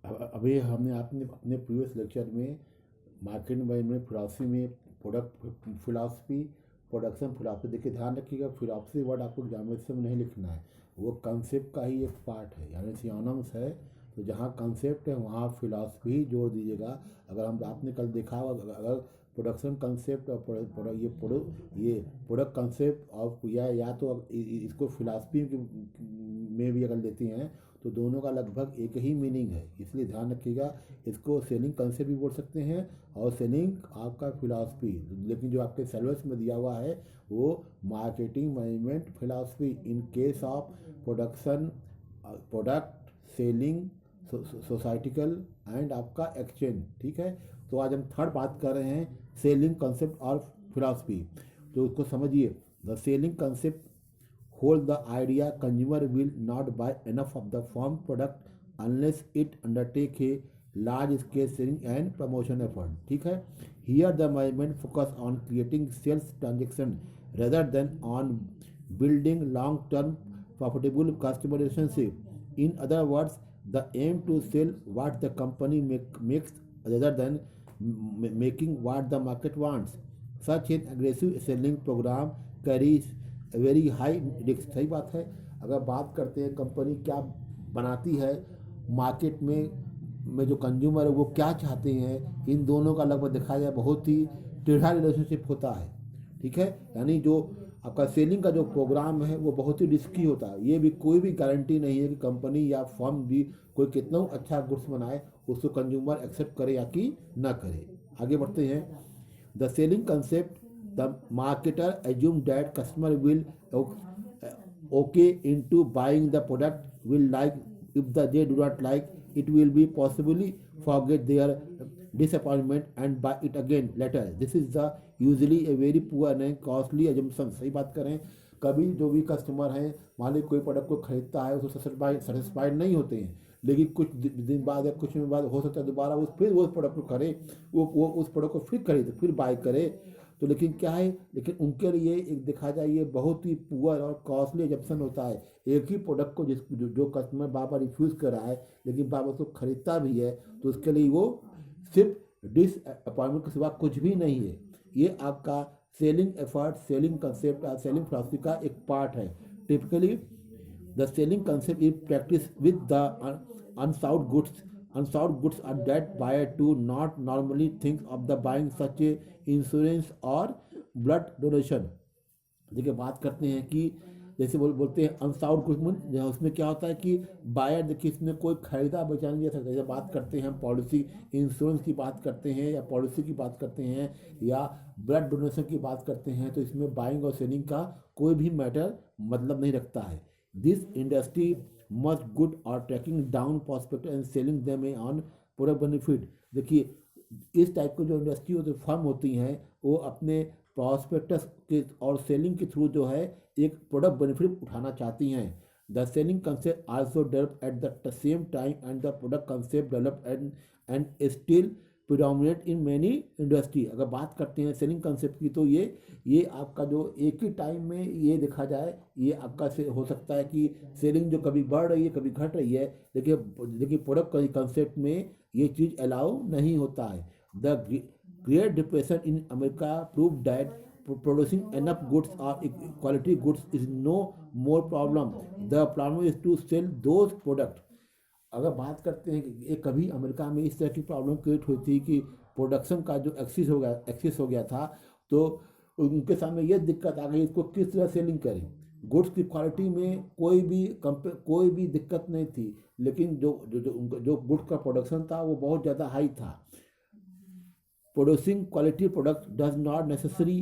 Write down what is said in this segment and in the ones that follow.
अभी हमने आपने अपने प्रीवियस लेक्चर में मार्केटिंग मैनेजमेंट फिलॉसफी में प्रोडक्ट फिलॉसफी प्रोडक्शन फिलॉसफी, देखिए ध्यान रखिएगा फिलॉसफी वर्ड आपको एग्जामिनेशन में नहीं लिखना है, वो कंसेप्ट का ही एक पार्ट है, यानी सिनोनिम्स है। तो जहाँ कंसेप्ट है वहाँ फिलॉसफी जोड़ दीजिएगा। अगर हम आपने कल देखा होगा, अगर प्रोडक्शन कंसेप्ट और ये प्रोडक्ट कंसेप्ट और या तो इसको फिलॉसफी में भी अगर लेते हैं तो दोनों का लगभग एक ही मीनिंग है, इसलिए ध्यान रखिएगा। इसको सेलिंग कंसेप्ट भी बोल सकते हैं और सेलिंग आपका फिलॉसफी, लेकिन जो आपके सिलेबस में दिया हुआ है वो marketing management philosophy in case of production, product selling, societal and आपका एक्सचेंज। ठीक है, तो आज हम थर्ड बात कर रहे हैं सेलिंग कंसेप्ट और फिलॉसफी। तो उसको समझिए। The selling concept hold the idea consumer will not buy enough of the firm product unless it undertake a large scale selling and promotion effort। ठीक है, here the management focus on creating sales transaction rather than on building long term profitable customer relationship। In other words, the aim to sell what the company makes rather than making what the market wants। Such an aggressive selling program carries very high risk. सही बात है। अगर बात करते हैं company क्या बनाती है, मार्केट में जो कंज्यूमर है वो क्या चाहते हैं, इन दोनों का लगभग देखा जाए बहुत ही टेढ़ा रिलेशनशिप होता है। ठीक है, यानी जो आपका सेलिंग का जो प्रोग्राम है वो बहुत ही रिस्की होता है। ये भी कोई भी गारंटी नहीं है कि कंपनी या फर्म भी कोई कितना अच्छा गुड्स बनाए उसको कंज्यूमर एक्सेप्ट करे या कि ना करे। आगे बढ़ते हैं। The selling concept, the marketer assume that customer will okay into buying the product, will like if they do not like it will be possibly forget their disappointment and buy it again later। This is the usually a very poor and costly assumption। सही बात करें, कभी जो भी customer हैं मान लीजिए कोई प्रोडक्ट को खरीदता है उसको सेटिस्फाइड नहीं होते हैं, लेकिन कुछ दिन बाद या कुछ दिन बाद हो सकता है दोबारा फिर वो प्रोडक्ट को करे, वो उस प्रोडक्ट को फिर खरीदे फिर बाय करे। तो लेकिन क्या है, लेकिन उनके लिए एक देखा जाए ये बहुत ही पुअर और कॉस्टली एजप्शन होता है। एक ही प्रोडक्ट को जो कस्टमर बार बार रिफ्यूज़ कर रहा है लेकिन बार बार उसको खरीदता भी है, तो उसके लिए वो सिर्फ डिसअपॉइंटमेंट के सिवा कुछ भी नहीं है। ये आपका सेलिंग एफर्ट, सेलिंग कंसेप्ट और सेलिंग फिलॉसफी का एक पार्ट है। Typically the selling concept is practice with the unsold goods। Unsold goods are that buyer do not normally think of the buying such a insurance और blood donation. देखिए बात करते हैं कि जैसे बोलते हैं अनसाउंड गुड्स, उसमें क्या होता है कि बायर देखिए इसमें कोई खरीदा बेचा नहीं जा सकता। जैसे बात करते हैं पॉलिसी इंश्योरेंस की बात करते हैं या पॉलिसी की बात करते हैं या ब्लड डोनेशन की बात करते हैं, तो इसमें बाइंग और सेलिंग का कोई भी मैटर मतलब नहीं रखता है। दिस इंडस्ट्री मस्ट गुड और tracking down prospect and selling them on product benefit. देखिए इस टाइप की जो इंडस्ट्री होती फर्म होती हैं वो अपने प्रॉस्पेक्टस के और सेलिंग के थ्रू जो है एक प्रोडक्ट बेनिफिट उठाना चाहती हैं। The selling concept also develop at the same time and the product concept develop and still predominate in many industry. अगर बात करते हैं सेलिंग कंसेप्ट की तो ये आपका जो एक ही टाइम में ये देखा जाए ये आपका से हो सकता है कि सेलिंग जो कभी बढ़ रही है कभी घट रही है, देखिए प्रोडक्ट कंसेप्ट में ये चीज़ अलाउ नहीं होता है। The great depression in America prove that producing enough goods और quality goods is no more problem, the problem is to sell those product. अगर बात करते हैं कि एक कभी अमेरिका में इस तरह की प्रॉब्लम क्रिएट हुई थी कि प्रोडक्शन का जो एक्सेस हो गया था, तो उनके सामने ये दिक्कत आ गई इसको किस तरह सेलिंग करें। गुड्स की क्वालिटी में कोई भी दिक्कत नहीं थी, लेकिन जो गुड्स का प्रोडक्शन था वो बहुत ज़्यादा हाई था। Producing quality products does not necessarily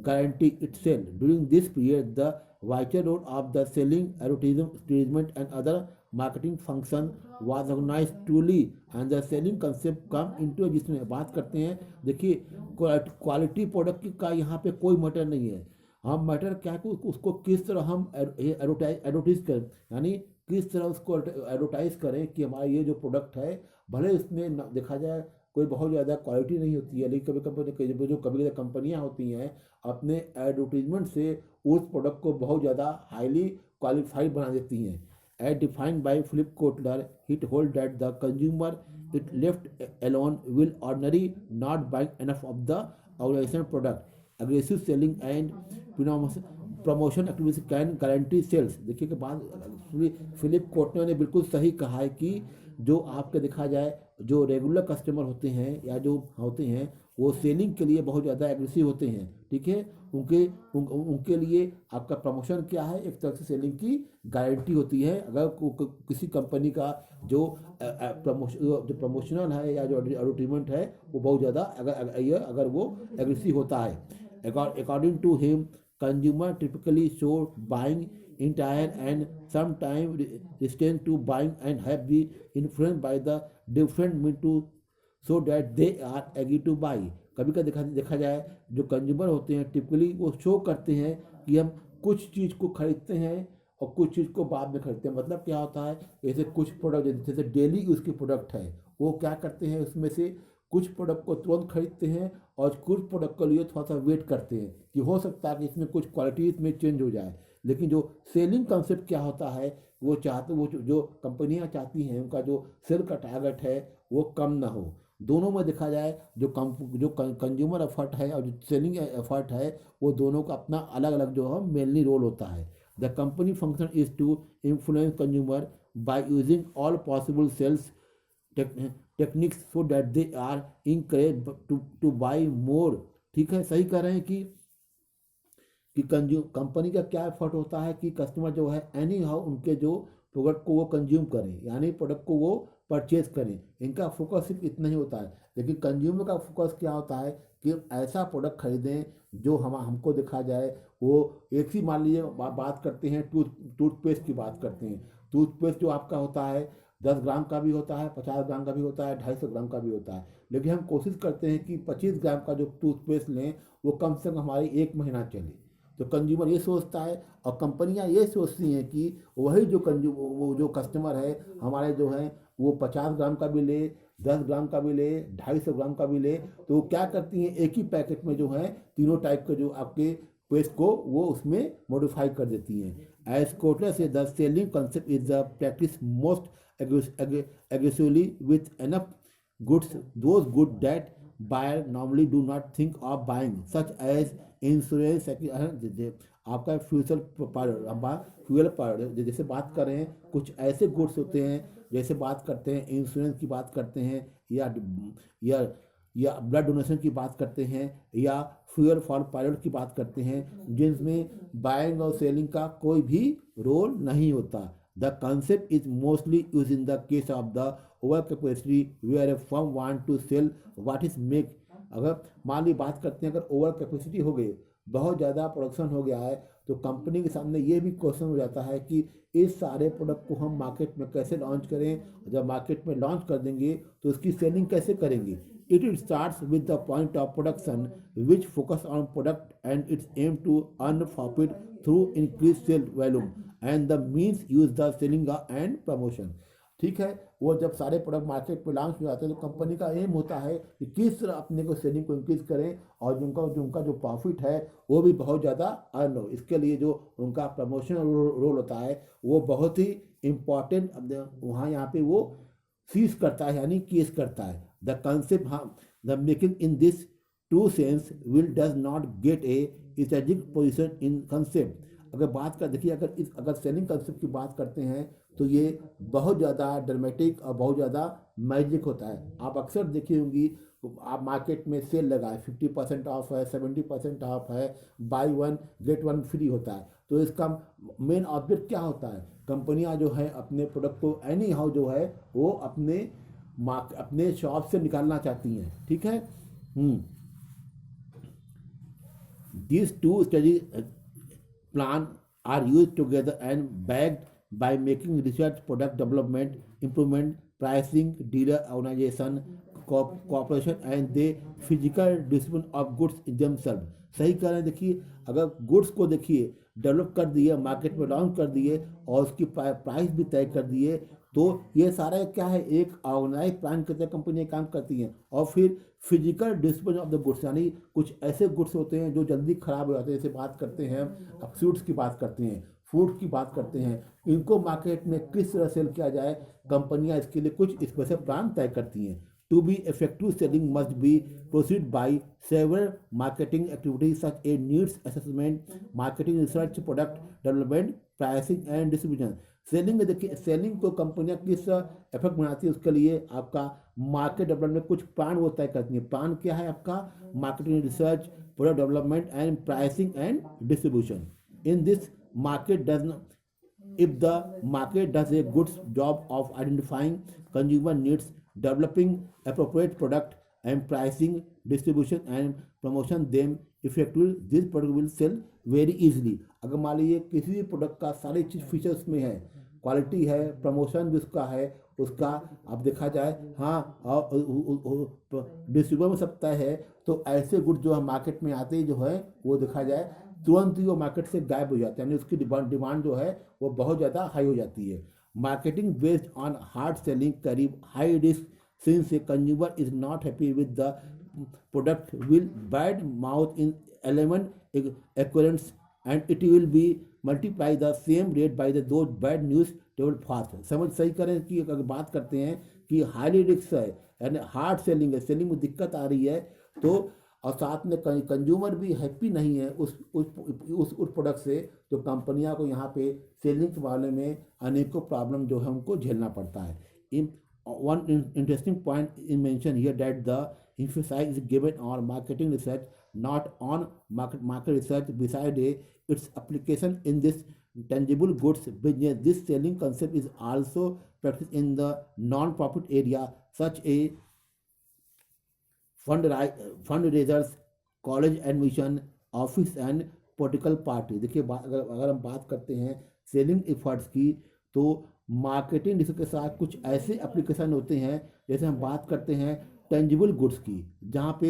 guarantee its sale। During this period, the vital role of the selling, advertisement, and other marketing function was recognized truly, and the selling concept come into। जिसमें बात करते हैं देखिए quality product का यहाँ पे कोई matter नहीं है। हम मैटर क्या है कि उसको किस तरह हम एडवर्टाइज करें, यानी किस तरह उसको एडवर्टाइज करें कि हमारा ये जो प्रोडक्ट है भले इसमें देखा जाए कोई बहुत ज़्यादा क्वालिटी नहीं होती है, लेकिन कभी कंपनियां होती हैं अपने एडवर्टीजमेंट से उस प्रोडक्ट को बहुत ज़्यादा हाईली क्वालिफाइड बना देती हैं। as defined by Philip Kotler, it holds that the consumer, if left alone, will ordinarily not buy enough of the organization product. Aggressive selling and promotion activity can guarantee sales. देखिए कि बात Philip कोटनर ने बिल्कुल सही कहा है कि जो आपके देखा जाए जो रेगुलर कस्टमर होते हैं या जो होते हैं वो सेलिंग के लिए बहुत ज़्यादा एग्रेसिव होते हैं, ठीक है। उनके लिए आपका प्रमोशन क्या है, एक तरह से सेलिंग की गारंटी होती है। अगर किसी कंपनी का जो प्रमोशनल है या जो एडवर्टीजमेंट है वो बहुत ज़्यादा अगर वो एग्रेसिव होता है। According to him, consumer typically show buying entire and sometimes resistant to buying and have been influenced by the different means to so that they are agree to buy। कभी कभी देखा जाए जो कंज्यूमर होते हैं typically वो show करते हैं कि हम कुछ चीज़ को खरीदते हैं और कुछ चीज़ को बाद में खरीदते हैं। मतलब क्या होता है, जैसे कुछ प्रोडक्ट जैसे डेली यूज़ के प्रोडक्ट है वो क्या करते हैं, उसमें से कुछ प्रोडक्ट को तुरंत खरीदते हैं और कुछ प्रोडक्ट के लिए थोड़ा सा वेट करते हैं कि हो सकता है कि इसमें कुछ क्वालिटी इसमें चेंज हो जाए। लेकिन जो सेलिंग कंसेप्ट क्या होता है, वो जो कंपनियां चाहती हैं उनका जो सेल का टारगेट है वो कम ना हो। दोनों में देखा जाए जो कंज्यूमर एफर्ट है और जो सेलिंग एफर्ट है वो दोनों का अपना अलग अलग जो है मेनली रोल होता है। The company function is to influence consumer by using all possible sales techniques so that they are encourage to buy more. ठीक है, सही कह रहे हैं कि कंपनी का क्या एफर्ट होता है कि कस्टमर जो है एनी हाउ उनके जो प्रोडक्ट को वो कंज्यूम करें, यानी प्रोडक्ट को वो परचेज करें। इनका फोकस सिर्फ इतना ही होता है। लेकिन कंज्यूमर का फोकस क्या होता है कि ऐसा प्रोडक्ट खरीदें जो हमको देखा जाए वो एक ही, मान लीजिए बात करते हैं टूथपेस्ट की बात करते हैं। टूथपेस्ट जो आपका होता है 10 ग्राम का भी होता है, 50 ग्राम का भी होता है, 250 ग्राम का भी होता है। लेकिन हम कोशिश करते हैं कि 25 ग्राम का जो टूथपेस्ट लें वो कम से कम हमारी 1 महीना चले। तो कंज्यूमर ये सोचता है और कंपनियां ये सोचती हैं कि वही वो जो कस्टमर है हमारे जो है वो 50 ग्राम का भी ले, 10 ग्राम का भी ले, 250 ग्राम का भी ले। तो वो क्या करती हैं, एक ही पैकेट में जो है तीनों टाइप के जो आपके पेस्ट को वो उसमें मॉडिफाई कर देती हैं। एज कोटलर से the selling concept is the practice most aggressively with enough goods, those goods that buyer normally do not think of buying, such as insurance, आपका फ्यूल पर जैसे बात कर रहे हैं, कुछ ऐसे गुड्स होते हैं जैसे बात करते हैं इंश्योरेंस की बात करते हैं या ब्लड डोनेशन की बात करते हैं या फ्यूल फॉर पायलट की बात करते हैं, जिसमें बाइंग और सेलिंग का कोई भी रोल नहीं होता। The concept is mostly used in the case of the overcapacity where a firm want to sell what is make। अगर मान ली बात करते हैं, अगर ओवर कैपेसिटी हो गई, बहुत ज़्यादा प्रोडक्शन हो गया है, तो कंपनी के सामने ये भी क्वेश्चन हो जाता है कि इस सारे प्रोडक्ट को हम मार्केट में कैसे लॉन्च करें। जब मार्केट में लॉन्च कर देंगे तो उसकी सेलिंग कैसे करेंगे। It starts with the point of production which focus on product and its aim to earn profit through increased sale volume and the means used the selling and promotion। ठीक है, वो जब सारे प्रोडक्ट मार्केट में launch हो जाते हैं तो कंपनी का एम होता है कि किस तरह अपने को सेलिंग को इंक्रीज करें और उनका जो प्रॉफिट है वो भी बहुत ज़्यादा अर्न हो। इसके लिए जो उनका प्रमोशन रोल होता है वो बहुत ही इम्पॉर्टेंट वहाँ यहाँ पे वो सीज करता है, यानी केस करता है। The concept the making in this true sense will does not gate A strategic position in concept. अगर बात कर देखिए, अगर सेलिंग कंसेप्ट की बात करते हैं तो ये बहुत ज़्यादा ड्रामेटिक और बहुत ज़्यादा मैजिक होता है। आप अक्सर देखी होंगी, आप मार्केट में सेल लगा है, 50% ऑफ है, 70% ऑफ है, बाई 1 गेट 1 फ्री होता है। तो इसका मेन ऑब्जेक्ट क्या होता है, कंपनियां जो है अपने प्रोडक्ट को एनी हाउ जो है वो अपने शॉप से निकालना चाहती हैं। ठीक है, this two study plan are use together and backed by making research, product development, improvement, pricing, dealer organization, cooperation and the physical distribution of goods themselves। सही कह रहे हैं। देखिए, अगर गुड्स को देखिए डेवलप कर दिए, मार्केट में लॉन्च कर दिए और उसकी प्राइस भी तय कर दिए, तो ये सारा क्या है, एक ऑर्गेनाइज प्लान की तरह कंपनियाँ काम करती हैं। और फिर physical disposal of the goods, यानी कुछ ऐसे गुड्स होते हैं जो जल्दी खराब हो जाते हैं, जैसे बात करते हैं अब स्यूट्स की बात करते हैं। फूड की बात करते हैं, इनको मार्केट में किस तरह सेल किया जाए, कंपनियां इसके लिए कुछ स्पेशल प्लान तय करती हैं। To be effective selling must be proceed by several marketing activities such a needs assessment, marketing research, product development, pricing and distribution. Selling में देखिए, सेलिंग को कंपनियां किस इफेक्ट बनाती है, उसके लिए आपका मार्केट डेवलपमेंट में कुछ प्लान वो तय करती है। प्लान क्या है आपका? Marketing research, product development and pricing and distribution. In this market does not, if the market does a good job of identifying consumer needs, developing appropriate product and pricing, distribution and promotion them effectively, this product will sell very easily। अगर मान लीजिए किसी भी product का सारी चीज features में है, क्वालिटी है, प्रमोशन भी उसका है, उसका अब देखा जाए हाँ और डिस्ट्रीब्यूट में सकता है, तो ऐसे गुड जो है मार्केट में आते ही जो है वो देखा जाए तुरंत ही वो मार्केट से गायब हो जाता है, यानी उसकी डिमांड जो है वो बहुत ज़्यादा हाई हो जाती है। Marketing based on hard selling carries high risk, since a consumer is not happy with the product will bad mouth in 11 acquaintances and it will be multiply the same rate by the though bad news travel fast. समझ सही करें कि अगर बात करते हैं कि highly risk है यानी हार्ड सेलिंग है, सेलिंग में दिक्कत आ रही है, तो और साथ में कंज्यूमर भी हैप्पी नहीं है उस प्रोडक्ट से, तो कंपनियां को यहाँ पे सेलिंग वाले में अनेकों प्रॉब्लम जो है उनको झेलना पड़ता है। One interesting point in mention here that the emphasis is given on marketing research, not on market research beside its application in this tangible goods business. This selling concept is also practiced in the non-profit area such a fundraisers, college admission, office and political party. देखिए अगर हम बात करते हैं selling efforts की, तो marketing research के साथ कुछ ऐसे एप्लीकेशन होते हैं, जैसे हम बात करते हैं टेंजिबल गुड्स की, जहाँ पे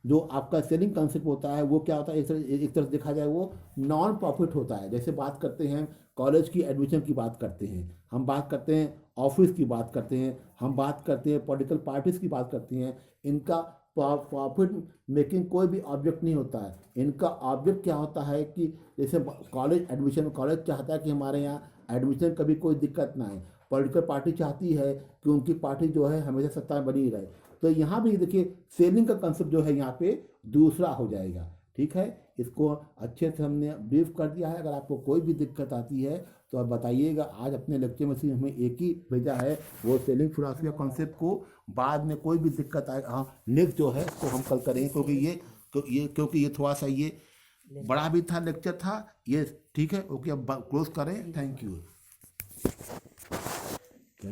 जो आपका सेलिंग कंसेप्ट होता है वो क्या होता है, एक तरह से देखा जाए वो नॉन प्रॉफिट होता है। जैसे बात करते हैं कॉलेज की एडमिशन की बात करते हैं, हम बात करते हैं ऑफिस की बात करते हैं, हम बात करते हैं पॉलिटिकल पार्टीज की बात करते हैं, इनका प्रॉफिट मेकिंग कोई भी ऑब्जेक्ट नहीं होता है। इनका ऑब्जेक्ट क्या होता है कि जैसे कॉलेज एडमिशन, कॉलेज चाहता है कि हमारे यहाँ एडमिशन कभी कोई दिक्कत ना आए, पॉलिटिकल पार्टी चाहती है कि उनकी पार्टी जो है हमेशा सत्ता में बनी रहे, तो यहाँ भी देखिए सेलिंग का कंसेप्ट जो है यहाँ पे दूसरा हो जाएगा। ठीक है, इसको अच्छे से हमने ब्रीफ कर दिया है। अगर आपको कोई भी दिक्कत आती है तो आप बताइएगा। आज अपने लेक्चर में सिर्फ हमें एक ही भेजा है, वो सेलिंग फिलॉसफी का कॉन्सेप्ट को। बाद में कोई भी दिक्कत आए, हाँ नेक्स्ट जो है तो हम कल करेंगे, क्योंकि ये थोड़ा सा ये बड़ा भी था लेक्चर था ये। ठीक है, ओके, अब क्लोज करें। Thank you.